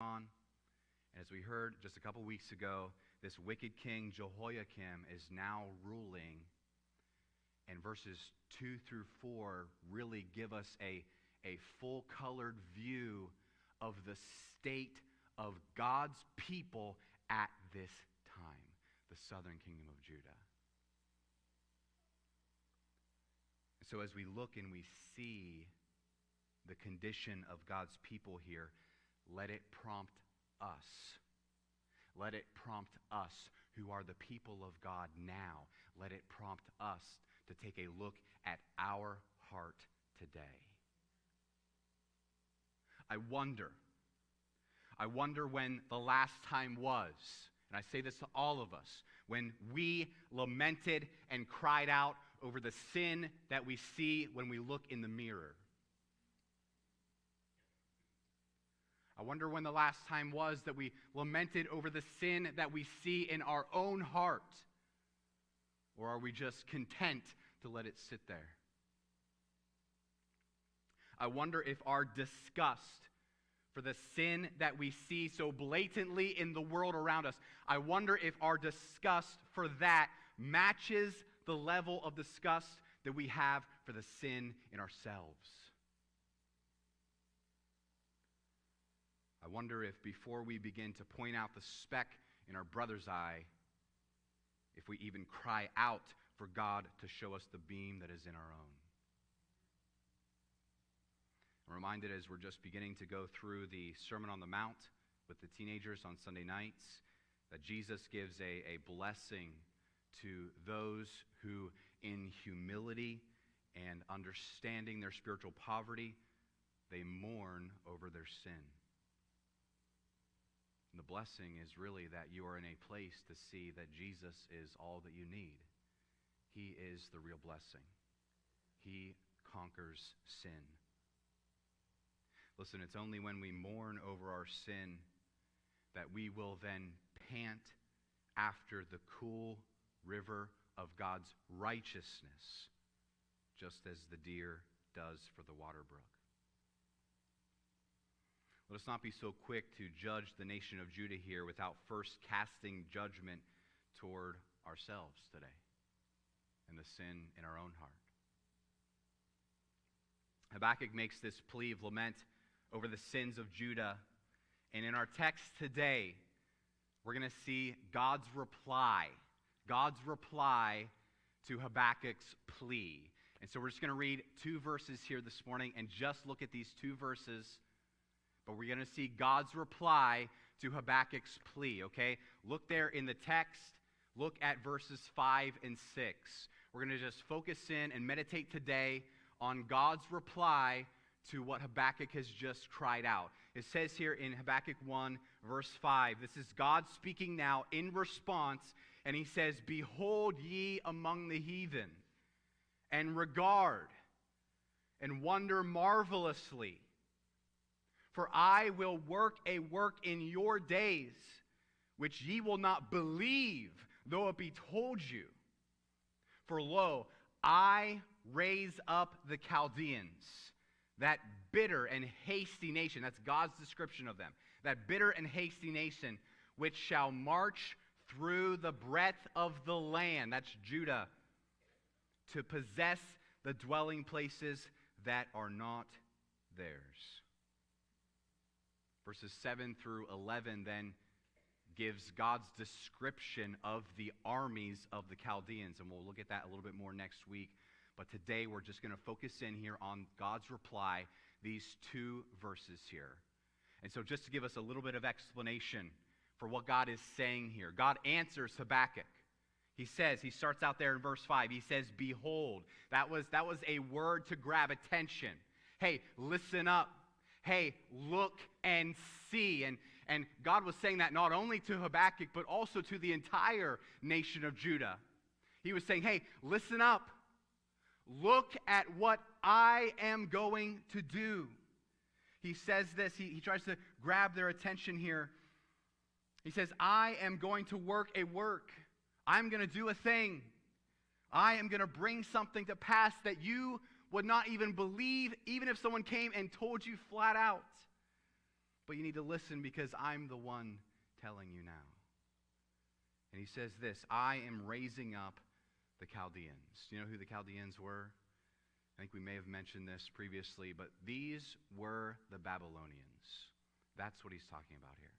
on. And as we heard just a couple weeks ago, this wicked king Jehoiakim is now ruling. And verses 2 through 4 really give us a full-colored view of the state of God's people at this time, the southern kingdom of Judah. So as we look and we see the condition of God's people here, let it prompt us. Let it prompt us who are the people of God now. Let it prompt us to take a look at our heart today. I wonder when the last time was, and I say this to all of us, when we lamented and cried out over the sin that we see when we look in the mirror. I wonder when the last time was that we lamented over the sin that we see in our own heart. Or are we just content to let it sit there? I wonder if our disgust for the sin that we see so blatantly in the world around us, I wonder if our disgust for that matches the level of disgust that we have for the sin in ourselves. I wonder if before we begin to point out the speck in our brother's eye, if we even cry out for God to show us the beam that is in our own. I'm reminded as we're just beginning to go through the Sermon on the Mount with the teenagers on Sunday nights, that Jesus gives a blessing to those who in humility and understanding their spiritual poverty, they mourn over their sin. And the blessing is really that you are in a place to see that Jesus is all that you need. He is the real blessing. He conquers sin. Listen, it's only when we mourn over our sin that we will then pant after the cool river of God's righteousness, just as the deer does for the water brook. Let us not be so quick to judge the nation of Judah here without first casting judgment toward ourselves today and the sin in our own heart. Habakkuk makes this plea of lament over the sins of Judah. And in our text today, we're going to see God's reply to Habakkuk's plea. And so we're just going to read 2 verses here this morning and just look at these 2 verses. But we're going to see God's reply to Habakkuk's plea, okay? Look there in the text. Look at verses 5 and 6. We're going to just focus in and meditate today on God's reply to what Habakkuk has just cried out. It says here in Habakkuk 1, verse 5, this is God speaking now in response, and he says, "Behold ye among the heathen, and regard, and wonder marvelously. For I will work a work in your days, which ye will not believe, though it be told you. For lo, I raise up the Chaldeans, that bitter and hasty nation," that's God's description of them, "that bitter and hasty nation, which shall march through the breadth of the land," that's Judah, "to possess the dwelling places that are not theirs." Verses 7 through 11 then gives God's description of the armies of the Chaldeans, and we'll look at that a little bit more next week. But today we're just going to focus in here on God's reply, these 2 verses here. And so just to give us a little bit of explanation for what God is saying here, God answers Habakkuk. He starts out there in verse 5, he says, "Behold." That was a word to grab attention. Hey, listen up. Hey, look and see. And God was saying that not only to Habakkuk, but also to the entire nation of Judah. He was saying, hey, listen up. Look at what I am going to do. He says this, he tries to grab their attention here. He says, I am going to work a work. I'm going to do a thing. I am going to bring something to pass that you would not even believe, even if someone came and told you flat out. but you need to listen because I'm the one telling you now. And he says this, I am raising up the Chaldeans. Do you know who the Chaldeans were? I think we may have mentioned this previously, but these were the Babylonians. That's what he's talking about here.